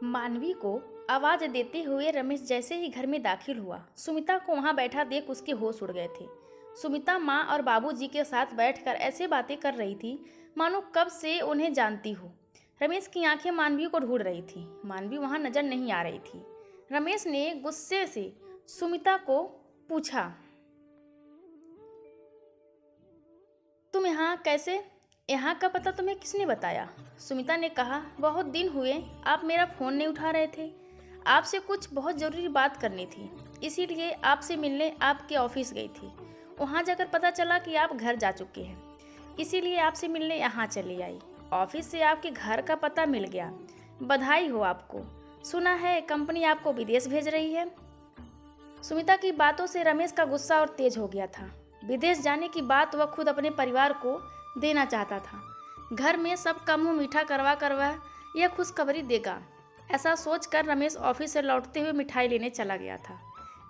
मानवी को आवाज देते हुए रमेश जैसे ही घर में दाखिल हुआ, सुमिता को वहां बैठा देख उसके होश उड़ गए थे। सुमिता माँ और बाबूजी के साथ बैठकर ऐसे बातें कर रही थी मानो कब से उन्हें जानती हो। रमेश की आंखें मानवी को ढूंढ रही थी। मानवी वहां नजर नहीं आ रही थी। रमेश ने गुस्से से सुमिता को पूछा, तुम यहाँ कैसे? यहाँ का पता तुम्हें किसने बताया? सुमिता ने कहा, बहुत दिन हुए आप मेरा फ़ोन नहीं उठा रहे थे। आपसे कुछ बहुत ज़रूरी बात करनी थी, इसीलिए आपसे मिलने आपके ऑफिस गई थी। वहाँ जाकर पता चला कि आप घर जा चुके हैं, इसीलिए आपसे मिलने यहाँ चली आई। ऑफिस से आपके घर का पता मिल गया। बधाई हो आपको। सुना है कंपनी आपको विदेश भेज रही है। सुमिता की बातों से रमेश का गुस्सा और तेज हो गया था। विदेश जाने की बात वह खुद अपने परिवार को देना चाहता था। घर में सबका मुंह मीठा करवा यह खुशखबरी देगा, ऐसा सोचकर रमेश ऑफिस से लौटते हुए मिठाई लेने चला गया था,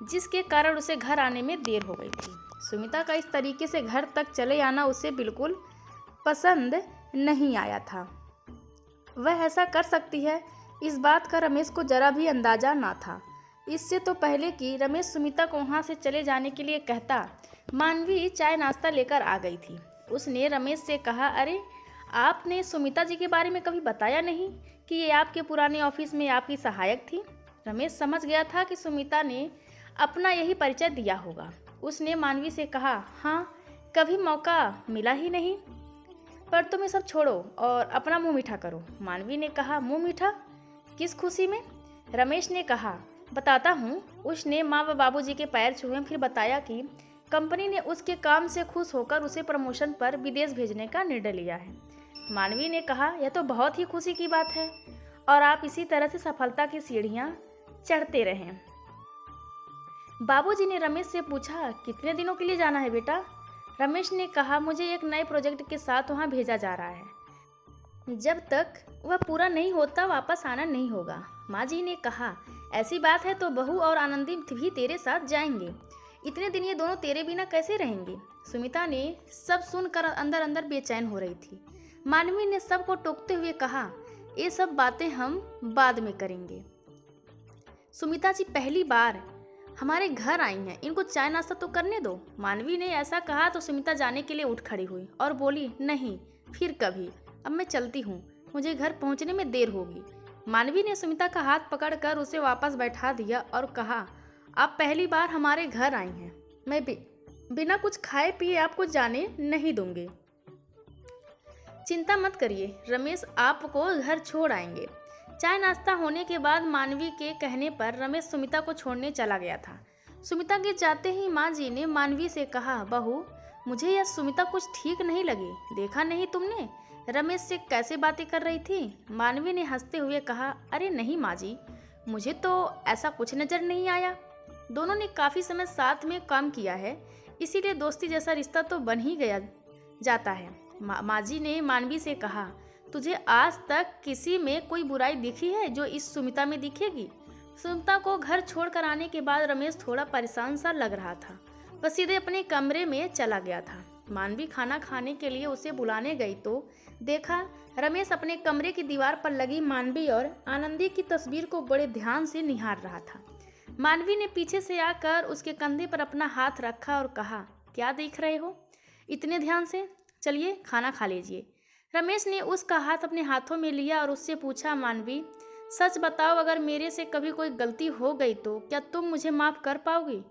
जिसके कारण उसे घर आने में देर हो गई थी। सुमिता का इस तरीके से घर तक चले आना उसे बिल्कुल पसंद नहीं आया था। वह ऐसा कर सकती है, इस बात का रमेश को जरा भी अंदाजा ना था। इससे तो पहले कि रमेश सुमिता को वहाँ से चले जाने के लिए कहता, मानवी चाय नाश्ता लेकर आ गई थी। उसने रमेश से कहा, अरे आपने सुमिता जी के बारे में कभी बताया नहीं कि ये आपके पुराने ऑफिस में आपकी सहायक थी। रमेश समझ गया था कि सुमिता ने अपना यही परिचय दिया होगा। उसने मानवी से कहा, हाँ कभी मौका मिला ही नहीं, पर तुम ये सब छोड़ो और अपना मुंह मीठा करो। मानवी ने कहा, मुंह मीठा? किस खुशी में? रमेश ने कहा, बताता हूँ। उसने माँ व बाबूजी के पैर छुए, फिर बताया कि कंपनी ने उसके काम से खुश होकर उसे प्रमोशन पर विदेश भेजने का निर्णय लिया है। मानवी ने कहा, यह तो बहुत ही खुशी की बात है और आप इसी तरह से सफलता की सीढ़ियां चढ़ते रहें। बाबूजी ने रमेश से पूछा, कितने दिनों के लिए जाना है बेटा? रमेश ने कहा, मुझे एक नए प्रोजेक्ट के साथ वहां भेजा जा रहा है। जब तक वह पूरा नहीं होता वापस आना नहीं होगा। माँ जी ने कहा, ऐसी बात है तो बहू और आनंदी भी तेरे साथ जाएंगे। इतने दिन ये दोनों तेरे बिना कैसे रहेंगे? सुमिता ने सब सुनकर अंदर अंदर बेचैन हो रही थी। मानवी ने सबको टोकते हुए कहा, ये सब बातें हम बाद में करेंगे। सुमिता जी पहली बार हमारे घर आई हैं, इनको चाय नाश्ता तो करने दो। मानवी ने ऐसा कहा तो सुमिता जाने के लिए उठ खड़ी हुई और बोली, नहीं फिर कभी, अब मैं चलती हूँ, मुझे घर पहुँचने में देर होगी। मानवी ने सुमिता का हाथ पकड़कर उसे वापस बैठा दिया और कहा, आप पहली बार हमारे घर आई हैं, मैं बिना कुछ खाए पिए आपको जाने नहीं दूंगी। चिंता मत करिए, रमेश आपको घर छोड़ आएंगे। चाय नाश्ता होने के बाद मानवी के कहने पर रमेश सुमिता को छोड़ने चला गया था। सुमिता के जाते ही माँ जी ने मानवी से कहा, बहू मुझे यह सुमिता कुछ ठीक नहीं लगी, देखा नहीं तुमने रमेश से कैसे बातें कर रही थी? मानवी ने हंसते हुए कहा, अरे नहीं माँ जी, मुझे तो ऐसा कुछ नजर नहीं आया। दोनों ने काफ़ी समय साथ में काम किया है, इसीलिए दोस्ती जैसा रिश्ता तो बन ही गया जाता है। माँ जी ने मानवी से कहा, तुझे आज तक किसी में कोई बुराई दिखी है जो इस सुमिता में दिखेगी? सुमिता को घर छोड़कर आने के बाद रमेश थोड़ा परेशान सा लग रहा था। वह सीधे अपने कमरे में चला गया था। मानवी खाना खाने के लिए उसे बुलाने गई तो देखा रमेश अपने कमरे की दीवार पर लगी मानवी और आनंदी की तस्वीर को बड़े ध्यान से निहार रहा था। मानवी ने पीछे से आकर उसके कंधे पर अपना हाथ रखा और कहा, क्या देख रहे हो इतने ध्यान से? चलिए खाना खा लीजिए। रमेश ने उसका हाथ अपने हाथों में लिया और उससे पूछा, मानवी सच बताओ, अगर मेरे से कभी कोई गलती हो गई तो क्या तुम मुझे माफ़ कर पाओगी?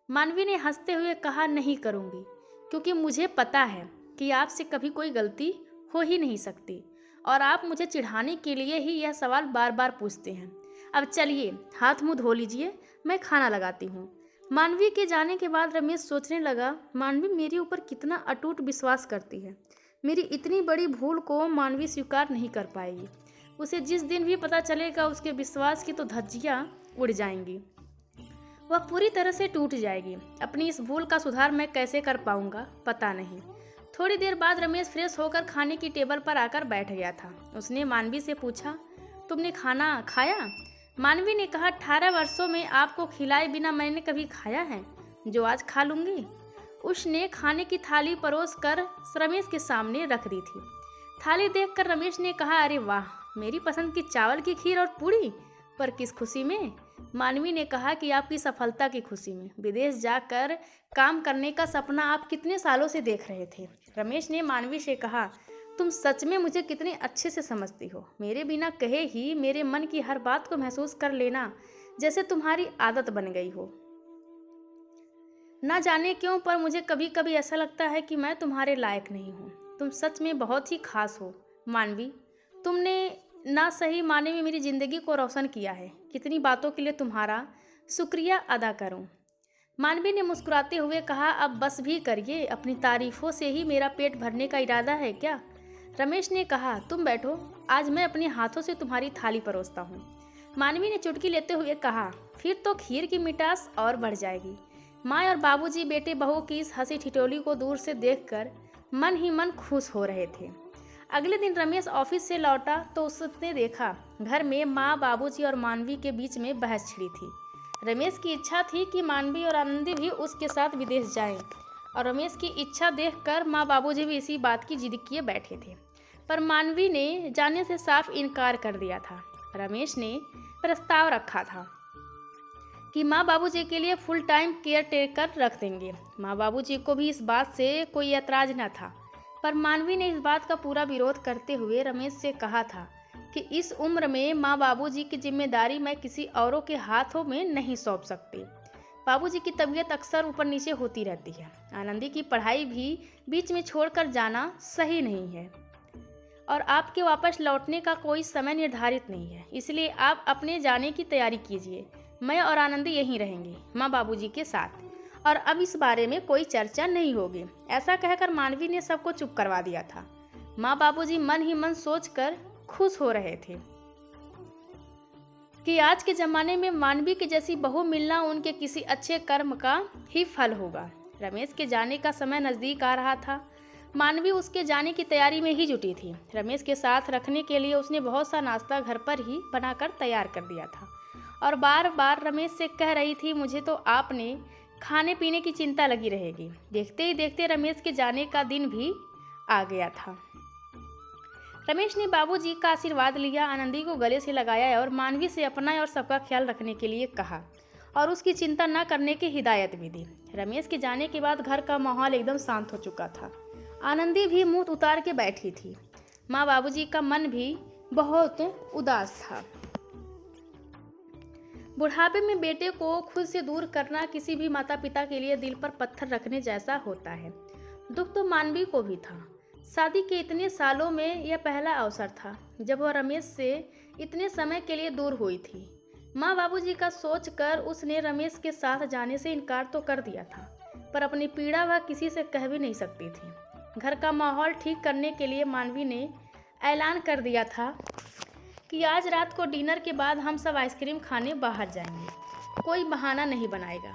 मानवी ने हंसते हुए कहा, नहीं करूँगी, क्योंकि मुझे पता है कि आपसे कभी कोई गलती हो ही नहीं सकती और आप मुझे चिढ़ाने के लिए ही यह सवाल बार बार पूछते हैं। अब चलिए हाथ मुंह धो लीजिए, मैं खाना लगाती हूँ। मानवी के जाने के बाद रमेश सोचने लगा, मानवी मेरे ऊपर कितना अटूट विश्वास करती है। मेरी इतनी बड़ी भूल को मानवी स्वीकार नहीं कर पाएगी। उसे जिस दिन भी पता चलेगा उसके विश्वास की तो धज्जियाँ उड़ जाएंगी, वह पूरी तरह से टूट जाएगी। अपनी इस भूल का सुधार मैं कैसे कर पाऊंगा पता नहीं। थोड़ी देर बाद रमेश फ्रेश होकर खाने की टेबल पर आकर बैठ गया था। उसने मानवी से पूछा, तुमने खाना खाया? मानवी ने कहा, 18 वर्षों में आपको खिलाए बिना मैंने कभी खाया है जो आज खा लूंगी। उसने खाने की थाली परोस कर रमेश के सामने रख दी थी। थाली देखकर रमेश ने कहा, अरे वाह, मेरी पसंद की चावल की खीर और पूड़ी। पर किस खुशी में? मानवी ने कहा कि आपकी सफलता की खुशी में। विदेश जाकर काम करने का सपना आप कितने सालों से देख रहे थे? रमेश ने मानवी से कहा, तुम सच में मुझे कितने अच्छे से समझती हो। मेरे बिना कहे ही मेरे मन की हर बात को महसूस कर लेना, जैसे तुम्हारी आदत बन गई हो। ना जाने क्यों, पर मुझे कभी कभी ऐसा लगता है कि मैं तुम्हारे लायक नहीं हूँ। तुम सच में बहुत ही खास हो मानवी। तुमने ना सही माने में मेरी ज़िंदगी को रोशन किया है। कितनी बातों के लिए तुम्हारा शुक्रिया अदा करूँ। मानवी ने मुस्कुराते हुए कहा, अब बस भी करिए, अपनी तारीफों से ही मेरा पेट भरने का इरादा है क्या? रमेश ने कहा, तुम बैठो, आज मैं अपने हाथों से तुम्हारी थाली परोसता हूँ। मानवी ने चुटकी लेते हुए कहा, फिर तो खीर की मिठास और बढ़ जाएगी। माँ और बाबूजी बेटे बहू की इस हंसी ठिठोली को दूर से देखकर मन ही मन खुश हो रहे थे। अगले दिन रमेश ऑफिस से लौटा तो उसने देखा घर में माँ, बाबूजी और मानवी के बीच में बहस छिड़ी थी। रमेश की इच्छा थी कि मानवी और आनंदी भी उसके साथ विदेश जाएं, और रमेश की इच्छा देखकर माँ बाबूजी भी इसी बात की जिद किए बैठे थे। पर मानवी ने जाने से साफ इनकार कर दिया था। रमेश ने प्रस्ताव रखा था कि माँ बाबूजी के लिए फुल टाइम केयर टेकर रख देंगे। माँ बाबूजी को भी इस बात से कोई ऐतराज न था, पर मानवी ने इस बात का पूरा विरोध करते हुए रमेश से कहा था कि इस उम्र में माँ बाबूजी की जिम्मेदारी मैं किसी औरों के हाथों में नहीं सौंप सकती। बाबूजी की तबीयत अक्सर ऊपर नीचे होती रहती है। आनंदी की पढ़ाई भी बीच में छोड़कर जाना सही नहीं है, और आपके वापस लौटने का कोई समय निर्धारित नहीं है, इसलिए आप अपने जाने की तैयारी कीजिए। मैं और आनंदी यहीं रहेंगे माँ बाबूजी के साथ, और अब इस बारे में कोई चर्चा नहीं होगी। ऐसा कहकर मानवी ने सबको चुप करवा दिया था। माँ बाबूजी मन ही मन सोचकर खुश हो रहे थे कि आज के ज़माने में मानवी की जैसी बहू मिलना उनके किसी अच्छे कर्म का ही फल होगा। रमेश के जाने का समय नज़दीक आ रहा था। मानवी उसके जाने की तैयारी में ही जुटी थी। रमेश के साथ रखने के लिए उसने बहुत सा नाश्ता घर पर ही बनाकर तैयार कर दिया था, और बार बार रमेश से कह रही थी, मुझे तो आपने खाने पीने की चिंता लगी रहेगी। देखते ही देखते रमेश के जाने का दिन भी आ गया था। रमेश ने बाबूजी का आशीर्वाद लिया, आनंदी को गले से लगाया और मानवी से अपना और सबका ख्याल रखने के लिए कहा, और उसकी चिंता न करने की हिदायत भी दी। रमेश के जाने के बाद घर का माहौल एकदम शांत हो चुका था। आनंदी भी मुंह उतार के बैठी थी। माँ बाबूजी का मन भी बहुत उदास था। बुढ़ापे में बेटे को खुद से दूर करना किसी भी माता पिता के लिए दिल पर पत्थर रखने जैसा होता है। दुख तो मानवी को भी था। शादी के इतने सालों में यह पहला अवसर था जब वह रमेश से इतने समय के लिए दूर हुई थी। माँ बाबूजी का सोचकर उसने रमेश के साथ जाने से इनकार तो कर दिया था, पर अपनी पीड़ा वह किसी से कह भी नहीं सकती थी। घर का माहौल ठीक करने के लिए मानवी ने ऐलान कर दिया था कि आज रात को डिनर के बाद हम सब आइसक्रीम खाने बाहर जाएंगे। कोई बहाना नहीं बनाएगा।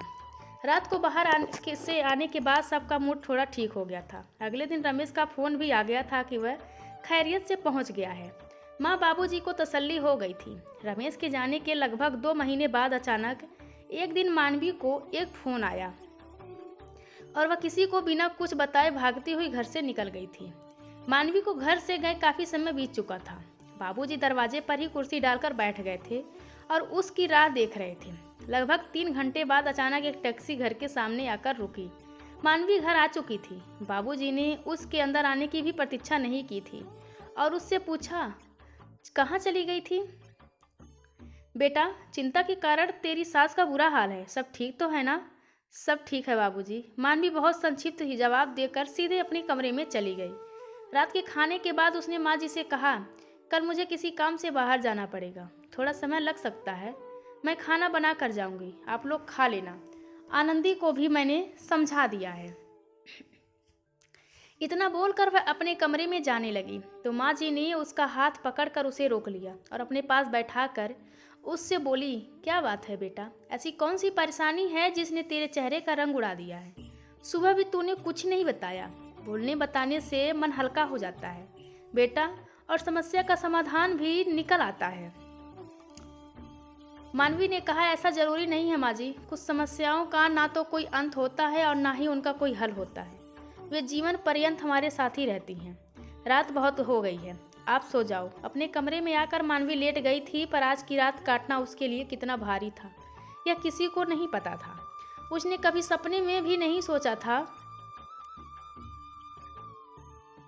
रात को बाहर आने के बाद सबका मूड थोड़ा ठीक हो गया था। अगले दिन रमेश का फ़ोन भी आ गया था कि वह खैरियत से पहुंच गया है। माँ बाबूजी को तसल्ली हो गई थी। रमेश के जाने के लगभग 2 महीने बाद अचानक एक दिन मानवी को एक फ़ोन आया, और वह किसी को बिना कुछ बताए भागती हुई घर से निकल गई थी। मानवी को घर से गए काफ़ी समय बीत चुका था। बाबूजी दरवाजे पर ही कुर्सी डालकर बैठ गए थे और उसकी राह देख रहे थे। लगभग 3 घंटे बाद अचानक एक टैक्सी घर के सामने आकर रुकी। मानवी घर आ चुकी थी। बाबूजी ने उसके अंदर आने की भी प्रतीक्षा नहीं की थी और उससे पूछा, कहाँ चली गई थी? बेटा, चिंता के कारण तेरी सास का बुरा हाल है, सब ठीक तो है ना? सब ठीक है बाबूजी। मानवी बहुत संक्षिप्त ही जवाब देकर सीधे अपने कमरे में चली गई। रात के खाने के बाद उसने माँ जी से कहा, कल मुझे किसी काम से बाहर जाना पड़ेगा, थोड़ा समय लग सकता है। मैं खाना बना कर जाऊंगी, आप लोग खा लेना। आनंदी को भी मैंने समझा दिया है। इतना बोलकर वह अपने कमरे में जाने लगी तो माँ जी ने उसका हाथ पकड़कर उसे रोक लिया और अपने पास बैठाकर उससे बोली, क्या बात है बेटा, ऐसी कौन सी परेशानी है जिसने तेरे चेहरे का रंग उड़ा दिया है? सुबह भी तूने कुछ नहीं बताया। बोलने बताने से मन हल्का हो जाता है बेटा, और समस्या का समाधान भी निकल आता है। मानवी ने कहा, ऐसा जरूरी नहीं है माँ जी। कुछ समस्याओं का ना तो कोई अंत होता है और ना ही उनका कोई हल होता है। वे जीवन पर्यंत हमारे साथ ही रहती हैं। रात बहुत हो गई है, आप सो जाओ। अपने कमरे में आकर मानवी लेट गई थी, पर आज की रात काटना उसके लिए कितना भारी था यह किसी को नहीं पता था। उसने कभी सपने में भी नहीं सोचा था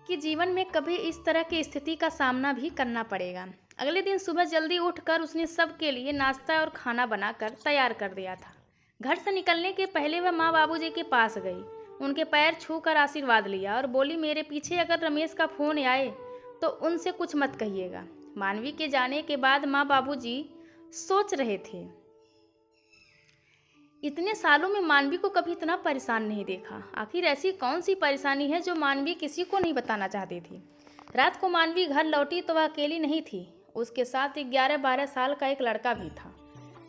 कि जीवन में कभी इस तरह की स्थिति का सामना भी करना पड़ेगा। अगले दिन सुबह जल्दी उठकर उसने सबके लिए नाश्ता और खाना बनाकर तैयार कर दिया था। घर से निकलने के पहले वह माँ बाबूजी के पास गई, उनके पैर छूकर आशीर्वाद लिया और बोली, मेरे पीछे अगर रमेश का फोन आए तो उनसे कुछ मत कहिएगा। मानवी के जाने के बाद माँ बाबूजी सोच रहे थे, इतने सालों में मानवी को कभी इतना परेशान नहीं देखा। आखिर ऐसी कौन सी परेशानी है जो मानवी किसी को नहीं बताना चाहती थी। रात को मानवी घर लौटी तो वह अकेली नहीं थी, उसके साथ 11-12 साल का एक लड़का भी था।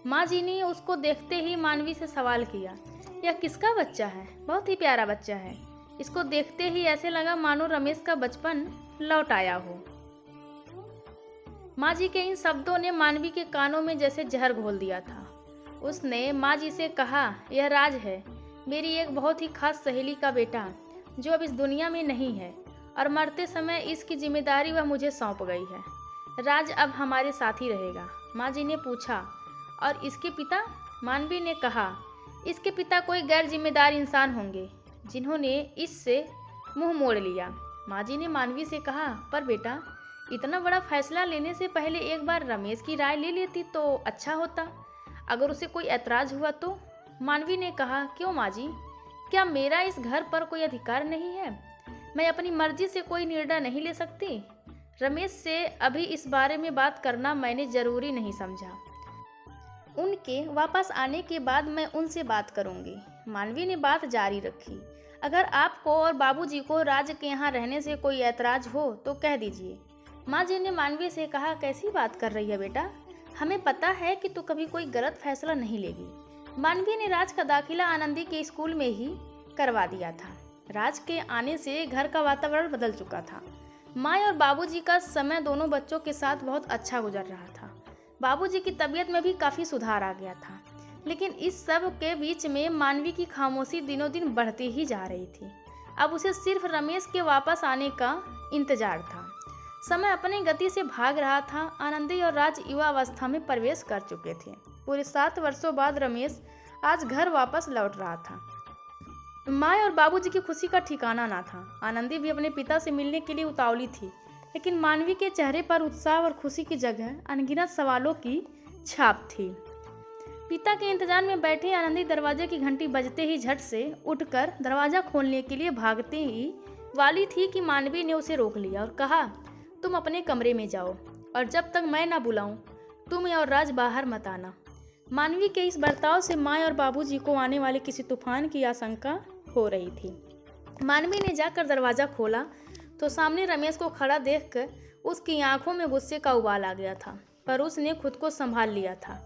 माँ जी ने उसको देखते ही मानवी से सवाल किया, यह किसका बच्चा है? बहुत ही प्यारा बच्चा है। इसको देखते ही ऐसे लगा मानो रमेश का बचपन लौट आया हो। माँ जी के इन शब्दों ने मानवी के कानों में जैसे जहर घोल दिया था। उसने माँ जी से कहा, यह राज है, मेरी एक बहुत ही खास सहेली का बेटा जो अब इस दुनिया में नहीं है और मरते समय इसकी जिम्मेदारी वह मुझे सौंप गई है। राज अब हमारे साथ ही रहेगा। माँ जी ने पूछा, और इसके पिता? मानवी ने कहा, इसके पिता कोई गैर जिम्मेदार इंसान होंगे जिन्होंने इससे मुंह मोड़ लिया। माँ जी ने मानवी से कहा, पर बेटा, इतना बड़ा फैसला लेने से पहले एक बार रमेश की राय ले लेती तो अच्छा होता। अगर उसे कोई ऐतराज हुआ तो? मानवी ने कहा, क्यों माँ जी, क्या मेरा इस घर पर कोई अधिकार नहीं है? मैं अपनी मर्जी से कोई निर्णय नहीं ले सकती? रमेश से अभी इस बारे में बात करना मैंने जरूरी नहीं समझा। उनके वापस आने के बाद मैं उनसे बात करूंगी। मानवी ने बात जारी रखी, अगर आपको और बाबूजी को राज के यहाँ रहने से कोई ऐतराज हो तो कह दीजिए। माँ जी ने मानवी से कहा, कैसी बात कर रही है बेटा, हमें पता है कि तू कभी कोई गलत फैसला नहीं लेगी। मानवी ने राज का दाखिला आनंदी के स्कूल में ही करवा दिया था। राज के आने से घर का वातावरण बदल चुका था। माँ और बाबूजी का समय दोनों बच्चों के साथ बहुत अच्छा गुजर रहा था। बाबूजी की तबीयत में भी काफ़ी सुधार आ गया था, लेकिन इस सब के बीच में मानवी की खामोशी दिनों दिन बढ़ती ही जा रही थी। अब उसे सिर्फ रमेश के वापस आने का इंतजार था। समय अपनी गति से भाग रहा था। आनंदी और राज युवा अवस्था में प्रवेश कर चुके थे। पूरे 7 वर्षों बाद रमेश आज घर वापस लौट रहा था। माँ और बाबूजी की खुशी का ठिकाना ना था। आनंदी भी अपने पिता से मिलने के लिए उतावली थी, लेकिन मानवी के चेहरे पर उत्साह और खुशी की जगह अनगिनत सवालों की छाप थी। पिता के इंतजार में बैठे आनंदी दरवाजे की घंटी बजते ही झट से उठकर दरवाजा खोलने के लिए भागते ही वाली थी कि मानवी ने उसे रोक लिया और कहा, तुम अपने कमरे में जाओ और जब तक मैं ना बुलाऊं तुम और राज बाहर मत आना। मानवी के इस बर्ताव से माँ और बाबूजी को आने वाले किसी तूफान की आशंका हो रही थी। मानवी ने जाकर दरवाज़ा खोला तो सामने रमेश को खड़ा देखकर उसकी आंखों में गुस्से का उबाल आ गया था, पर उसने खुद को संभाल लिया था।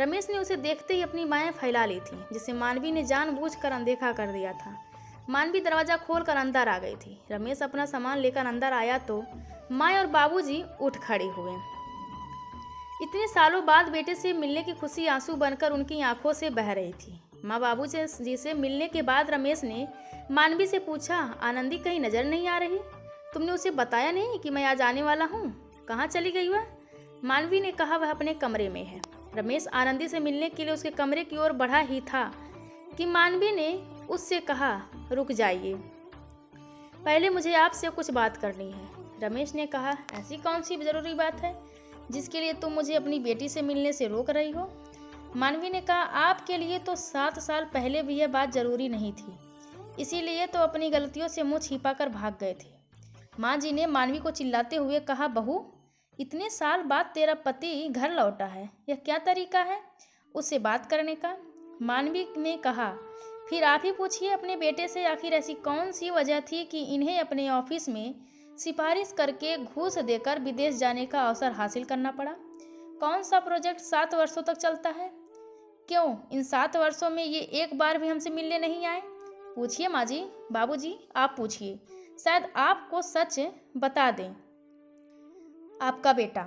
रमेश ने उसे देखते ही अपनी बाहें फैला ली थी, जिसे मानवी ने जानबूझकर अनदेखा कर दिया था। मानवी दरवाज़ा खोलकर अंदर आ गई थी। रमेश अपना सामान लेकर अंदर आया तो माँ और बाबूजी उठ खड़े हुए। इतने सालों बाद बेटे से मिलने की खुशी आंसू बनकर उनकी आंखों से बह रही थी। माँ बाबूजी जी से मिलने के बाद रमेश ने मानवी से पूछा, आनंदी कहीं नज़र नहीं आ रही? तुमने उसे बताया नहीं कि मैं आज आने वाला हूँ? कहाँ चली गई वह? मानवी ने कहा, वह अपने कमरे में है। रमेश आनंदी से मिलने के लिए उसके कमरे की ओर बढ़ा ही था कि मानवी ने उससे कहा, रुक जाइए, पहले मुझे आपसे कुछ बात करनी है। रमेश ने कहा, ऐसी कौन सी ज़रूरी बात है जिसके लिए तुम मुझे अपनी बेटी से मिलने से रोक रही हो? मानवी ने कहा, आपके लिए तो 7 साल पहले भी यह बात ज़रूरी नहीं थी, इसीलिए तो अपनी गलतियों से मुँह छिपा कर भाग गए थे। माँ जी ने मानवी को चिल्लाते हुए कहा, बहू, इतने साल बाद तेरा पति घर लौटा है, यह क्या तरीका है उससे बात करने का? मानवी ने कहा, फिर आप ही पूछिए अपने बेटे से, आखिर ऐसी कौन सी वजह थी कि इन्हें अपने ऑफिस में सिफारिश करके घूस देकर विदेश जाने का अवसर हासिल करना पड़ा? कौन सा प्रोजेक्ट 7 वर्षों तक चलता है? क्यों इन 7 वर्षों में ये एक बार भी हमसे मिलने नहीं आए? पूछिए माँ जी, बाबूजी, आप पूछिए, शायद आपको सच बता दें। आपका बेटा।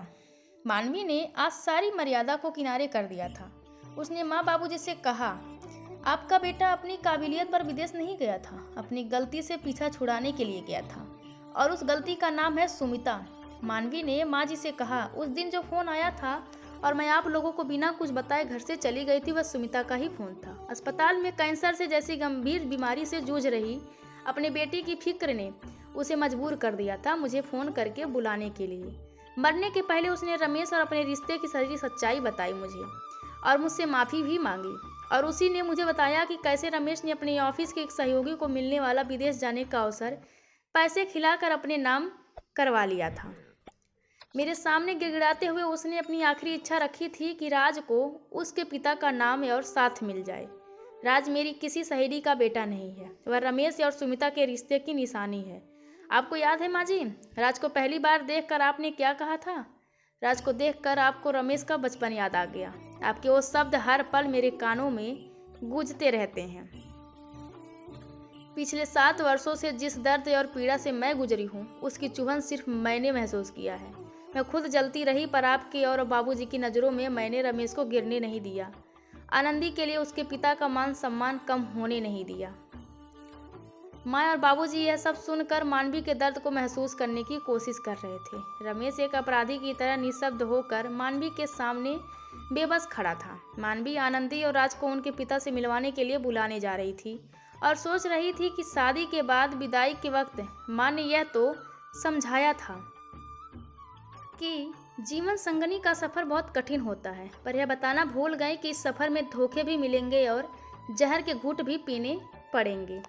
मानवी ने आज सारी मर्यादा को किनारे कर दिया था। उसने माँ बाबूजी से कहा, आपका बेटा अपनी काबिलियत पर विदेश नहीं गया था, अपनी गलती से पीछा छुड़ाने के लिए गया था, और उस गलती का नाम है सुमिता। मानवी ने माँ जी से कहा, उस दिन जो फ़ोन आया था और मैं आप लोगों को बिना कुछ बताए घर से चली गई थी, वह सुमिता का ही फ़ोन था। अस्पताल में कैंसर से जैसी गंभीर बीमारी से जूझ रही अपने बेटी की फिक्र ने उसे मजबूर कर दिया था मुझे फ़ोन करके बुलाने के लिए। मरने के पहले उसने रमेश और अपने रिश्ते की सारी सच्चाई बताई मुझे और मुझसे माफ़ी भी मांगी। और उसी ने मुझे बताया कि कैसे रमेश ने अपने ऑफिस के एक सहयोगी को मिलने वाला विदेश जाने का अवसर पैसे खिलाकर अपने नाम करवा लिया था। मेरे सामने गिड़गिड़ाते हुए उसने अपनी आखिरी इच्छा रखी थी कि राज को उसके पिता का नाम और साथ मिल जाए। राज मेरी किसी सहेली का बेटा नहीं है, वह रमेश और सुमिता के रिश्ते की निशानी है। आपको याद है माँ जी, राज को पहली बार देखकर आपने क्या कहा था? राज को देखकर आपको रमेश का बचपन याद आ गया। आपके वो शब्द हर पल मेरे कानों में गूंजते रहते हैं। पिछले 7 वर्षों से जिस दर्द और पीड़ा से मैं गुजरी हूँ, उसकी चुभन सिर्फ मैंने महसूस किया है। मैं खुद जलती रही, पर आपके और बाबूजी की नज़रों में मैंने रमेश को गिरने नहीं दिया। आनंदी के लिए उसके पिता का मान सम्मान कम होने नहीं दिया। माँ और बाबूजी यह सब सुनकर मानवी के दर्द को महसूस करने की कोशिश कर रहे थे। रमेश एक अपराधी की तरह निशब्द होकर मानवी के सामने बेबस खड़ा था। मानवी आनंदी और राज को उनके पिता से मिलवाने के लिए बुलाने जा रही थी और सोच रही थी कि शादी के बाद विदाई के वक्त माँ ने यह तो समझाया था कि जीवन संगनी का सफ़र बहुत कठिन होता है, पर यह बताना भूल गए कि इस सफ़र में धोखे भी मिलेंगे और जहर के घूंट भी पीने पड़ेंगे।